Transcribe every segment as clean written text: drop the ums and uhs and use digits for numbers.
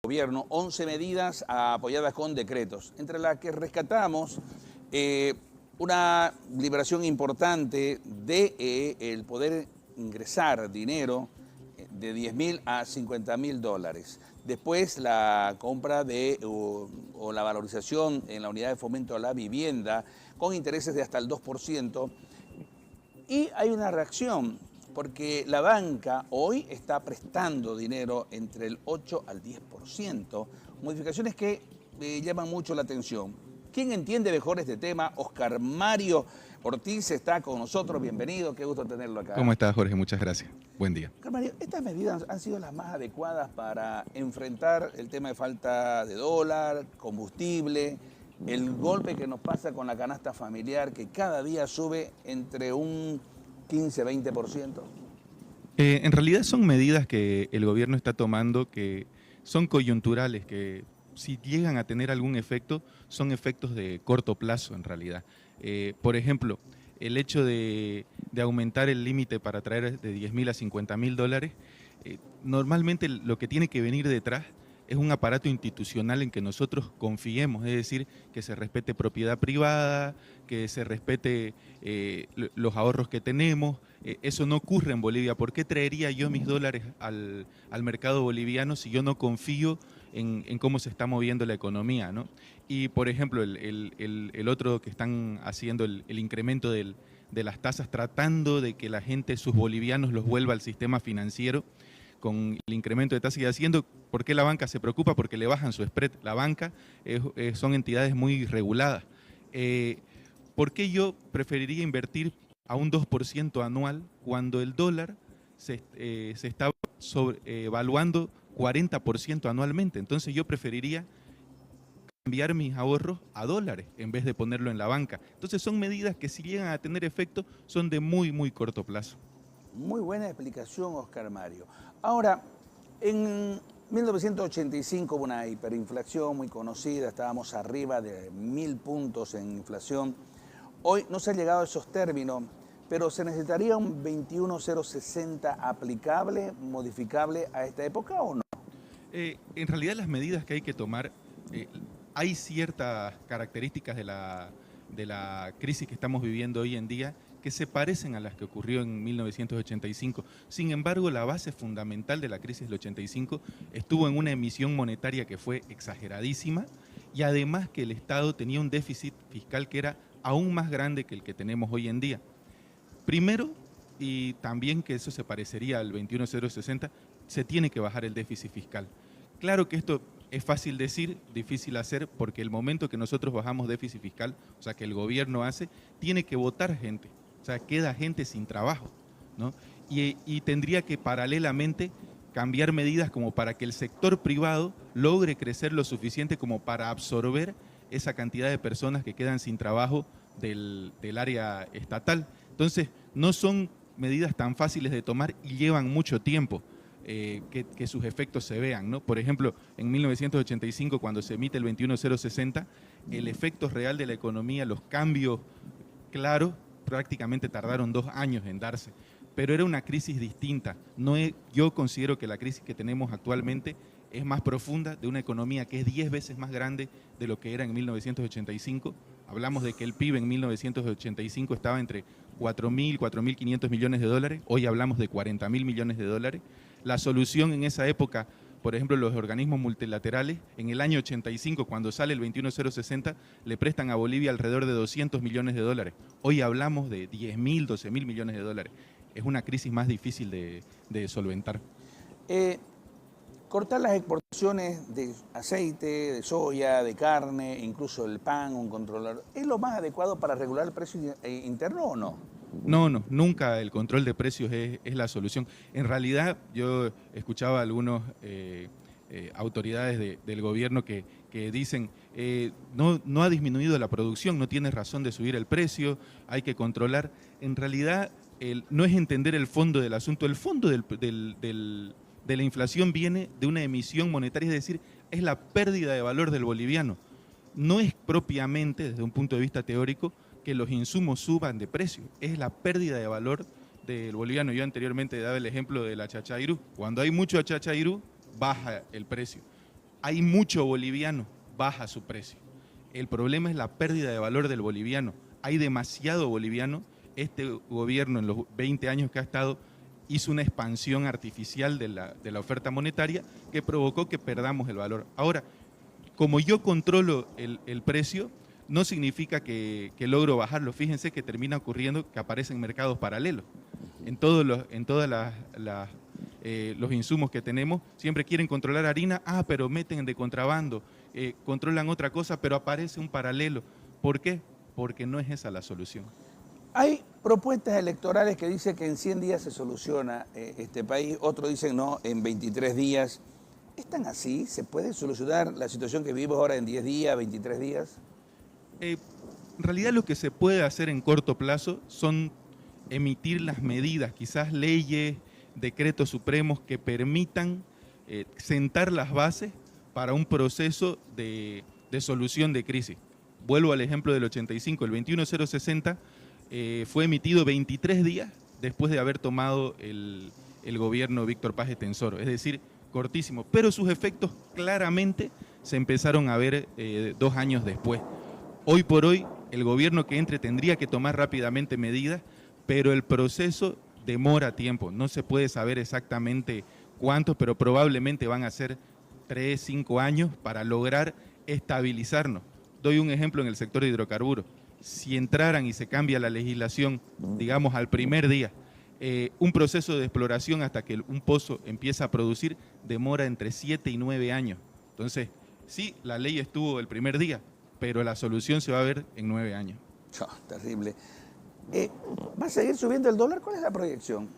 gobierno, 11 medidas apoyadas con decretos, entre las que rescatamos una liberación importante de el poder ingresar dinero de 10.000 a 50.000 dólares. Después la compra o la valorización en la unidad de fomento a la vivienda con intereses de hasta el 2%. Y hay una reacción, porque la banca hoy está prestando dinero entre el 8 al 10%, modificaciones que llaman mucho la atención. ¿Quién entiende mejor este tema? Oscar Mario Ortiz está con nosotros, bienvenido, qué gusto tenerlo acá. ¿Cómo estás, Jorge? Muchas gracias. Buen día. Oscar Mario, ¿estas medidas han sido las más adecuadas para enfrentar el tema de falta de dólar, combustible, el golpe que nos pasa con la canasta familiar, que cada día sube entre un 15-20%? En realidad son medidas que el gobierno está tomando que son coyunturales, que si llegan a tener algún efecto, son efectos de corto plazo en realidad. Por ejemplo, el hecho de aumentar el límite para traer de 10.000 a 50.000 dólares, normalmente lo que tiene que venir detrás es un aparato institucional en que nosotros confiemos, es decir, que se respete propiedad privada, que se respete los ahorros que tenemos. Eso no ocurre en Bolivia. ¿Por qué traería yo mis dólares al mercado boliviano si yo no confío en cómo se está moviendo la economía, ¿no? Y, por ejemplo, el otro que están haciendo el incremento de las tasas, tratando de que la gente, sus bolivianos, los vuelva al sistema financiero, con el incremento de tasas y haciendo. ¿Por qué la banca se preocupa? Porque le bajan su spread. La banca son entidades muy reguladas. ¿Por qué yo preferiría invertir a un 2% anual cuando el dólar se está evaluando 40% anualmente? Entonces yo preferiría cambiar mis ahorros a dólares en vez de ponerlo en la banca. Entonces son medidas que, si llegan a tener efecto, son de muy, muy corto plazo. Muy buena explicación, Oscar Mario. Ahora, en 1985 hubo una hiperinflación muy conocida, estábamos arriba de 1.000 puntos en inflación. Hoy no se ha llegado a esos términos, pero ¿se necesitaría un 21.060 aplicable, modificable a esta época o no? En realidad las medidas que hay que tomar, hay ciertas características de la crisis que estamos viviendo hoy en día que se parecen a las que ocurrió en 1985. Sin embargo, la base fundamental de la crisis del 85 estuvo en una emisión monetaria que fue exageradísima, y además que el Estado tenía un déficit fiscal que era aún más grande que el que tenemos hoy en día. Primero, y también que eso se parecería al 21.060, se tiene que bajar el déficit fiscal. Claro que esto es fácil decir, difícil hacer, porque el momento que nosotros bajamos déficit fiscal, o sea, que el gobierno hace, tiene que votar gente, o sea, queda gente sin trabajo, ¿no? Y tendría que paralelamente cambiar medidas como para que el sector privado logre crecer lo suficiente como para absorber esa cantidad de personas que quedan sin trabajo del área estatal. Entonces, no son medidas tan fáciles de tomar y llevan mucho tiempo que sus efectos se vean, ¿no? Por ejemplo, en 1985, cuando se emite el 21.060, el efecto real de la economía, los cambios claros, prácticamente tardaron 2 años en darse. Pero era una crisis distinta. Yo considero que la crisis que tenemos actualmente es más profunda, de una economía que es 10 veces más grande de lo que era en 1985. Hablamos de que el PIB en 1985 estaba entre 4.000, 4.500 millones de dólares. Hoy hablamos de 40.000 millones de dólares. La solución en esa época, por ejemplo, los organismos multilaterales, en el año 85, cuando sale el 21.060, le prestan a Bolivia alrededor de 200 millones de dólares. Hoy hablamos de 10.000, 12.000 millones de dólares. Es una crisis más difícil de solventar. Cortar las exportaciones de aceite, de soya, de carne, incluso el pan, un controlador, ¿es lo más adecuado para regular el precio interno o no? No, nunca el control de precios es la solución. En realidad, yo escuchaba a algunos autoridades del gobierno que dicen no ha disminuido la producción, no tiene razón de subir el precio, hay que controlar. En realidad, no es entender el fondo del asunto. El fondo de la inflación viene de una emisión monetaria, es decir, es la pérdida de valor del boliviano. No es propiamente, desde un punto de vista teórico, que los insumos suban de precio, es la pérdida de valor del boliviano. Yo anteriormente daba el ejemplo de la chachairú. Cuando hay mucho chachairú, baja el precio. hay mucho boliviano, baja su precio. El problema es la pérdida de valor del boliviano. Hay demasiado boliviano. Este gobierno en los 20 años que ha estado hizo una expansión artificial de la oferta monetaria que provocó que perdamos el valor. Ahora, como yo controlo el precio, no significa que logro bajarlo. Fíjense que termina ocurriendo que aparecen mercados paralelos. En todos los insumos que tenemos, siempre quieren controlar harina, pero meten de contrabando, controlan otra cosa, pero aparece un paralelo. ¿Por qué? Porque no es esa la solución. Hay propuestas electorales que dicen que en 100 días se soluciona este país, otros dicen no, en 23 días. ¿Es tan así? ¿Se puede solucionar la situación que vivimos ahora en 10 días, 23 días? En realidad lo que se puede hacer en corto plazo son emitir las medidas, quizás leyes, decretos supremos que permitan sentar las bases para un proceso de solución de crisis. Vuelvo al ejemplo del 85, el 21060 fue emitido 23 días después de haber tomado el gobierno Víctor Paz Estenssoro, es decir, cortísimo, pero sus efectos claramente se empezaron a ver 2 años después. Hoy por hoy, el gobierno que entre tendría que tomar rápidamente medidas, pero el proceso demora tiempo. No se puede saber exactamente cuántos, pero probablemente van a ser 3, 5 años para lograr estabilizarnos. Doy un ejemplo en el sector de hidrocarburos. Si entraran y se cambia la legislación, digamos, al primer día, un proceso de exploración hasta que un pozo empieza a producir demora entre 7 y 9 años. Entonces, sí, la ley estuvo el primer día, pero la solución se va a ver en 9 años. Terrible. ¿Va a seguir subiendo el dólar? ¿Cuál es la proyección?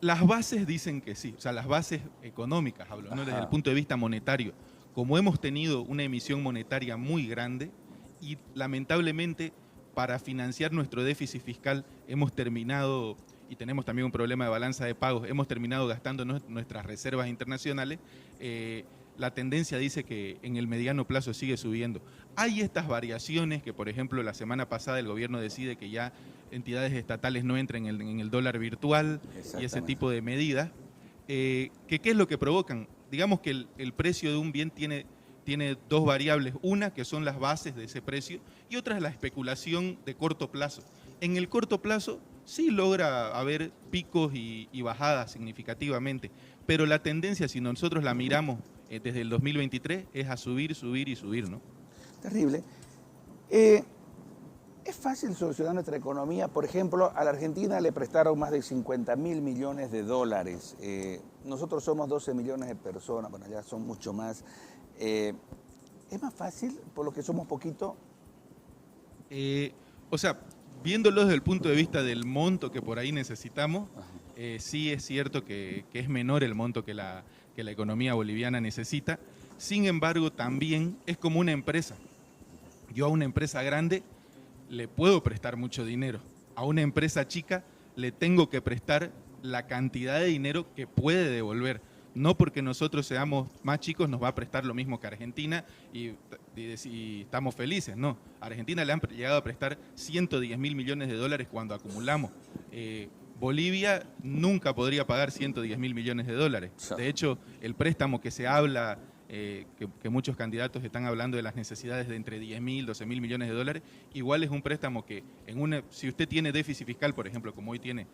Las bases dicen que sí, o sea, las bases económicas, hablo, ¿no? Desde el punto de vista monetario. Como hemos tenido una emisión monetaria muy grande y lamentablemente para financiar nuestro déficit fiscal hemos terminado, y tenemos también un problema de balanza de pagos, hemos terminado gastando nuestras reservas internacionales, la tendencia dice que en el mediano plazo sigue subiendo. Hay estas variaciones que, por ejemplo, la semana pasada el gobierno decide que ya entidades estatales no entren en el dólar virtual y ese tipo de medidas. ¿Qué es lo que provocan? Digamos que el precio de un bien tiene 2 variables. Una, que son las bases de ese precio, y otra es la especulación de corto plazo. En el corto plazo sí logra haber picos y bajadas significativamente, pero la tendencia, si nosotros la miramos desde el 2023, es a subir, subir y subir, ¿no? Terrible. ¿Es fácil solucionar nuestra economía? Por ejemplo, a la Argentina le prestaron más de 50.000 millones de dólares. Nosotros somos 12 millones de personas, bueno, ya son mucho más. ¿Es más fácil por lo que somos poquito? O sea, viéndolo desde el punto de vista del monto que por ahí necesitamos, sí es cierto que es menor el monto que la economía boliviana necesita. Sin embargo, también es como una empresa. Yo a una empresa grande le puedo prestar mucho dinero. A una empresa chica le tengo que prestar la cantidad de dinero que puede devolver. No porque nosotros seamos más chicos nos va a prestar lo mismo que Argentina y estamos felices, no. A Argentina le han llegado a prestar 110.000 millones de dólares cuando acumulamos. Bolivia nunca podría pagar 110.000 millones de dólares. De hecho, el préstamo que se habla, que muchos candidatos están hablando de las necesidades de entre 10.000, 12.000 millones de dólares, igual es un préstamo que, si usted tiene déficit fiscal, por ejemplo, como hoy tiene,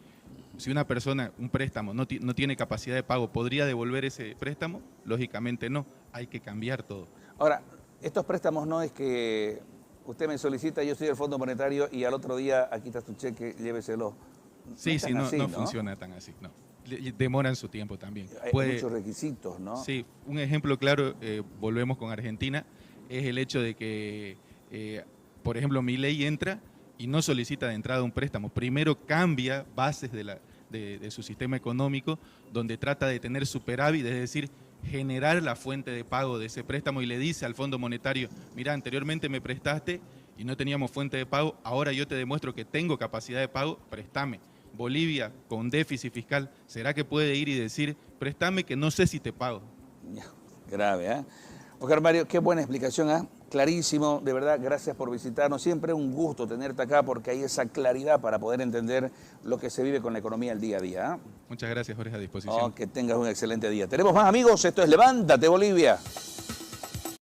si una persona, un préstamo, no tiene capacidad de pago, ¿podría devolver ese préstamo? Lógicamente no, hay que cambiar todo. Ahora, estos préstamos no es que usted me solicita, yo soy del Fondo Monetario y al otro día aquí está su cheque, lléveselo. Sí, no funciona tan así, no. Demoran su tiempo también. Hay muchos requisitos, ¿no? Sí, un ejemplo claro, volvemos con Argentina, es el hecho de que, por ejemplo, Milei entra y no solicita de entrada un préstamo. Primero cambia bases de su sistema económico, donde trata de tener superávit, es decir, generar la fuente de pago de ese préstamo y le dice al Fondo Monetario, mira, anteriormente me prestaste y no teníamos fuente de pago, ahora yo te demuestro que tengo capacidad de pago, préstame. Bolivia, con déficit fiscal, ¿será que puede ir y decir, préstame que no sé si te pago? Grave, ¿eh? Oscar Mario, qué buena explicación, ¿eh? clarísimo, de verdad, gracias por visitarnos. Siempre es un gusto tenerte acá porque hay esa claridad para poder entender lo que se vive con la economía el día a día. Muchas gracias, Jorge, a disposición. Que tengas un excelente día. Tenemos más amigos, esto es Levántate Bolivia.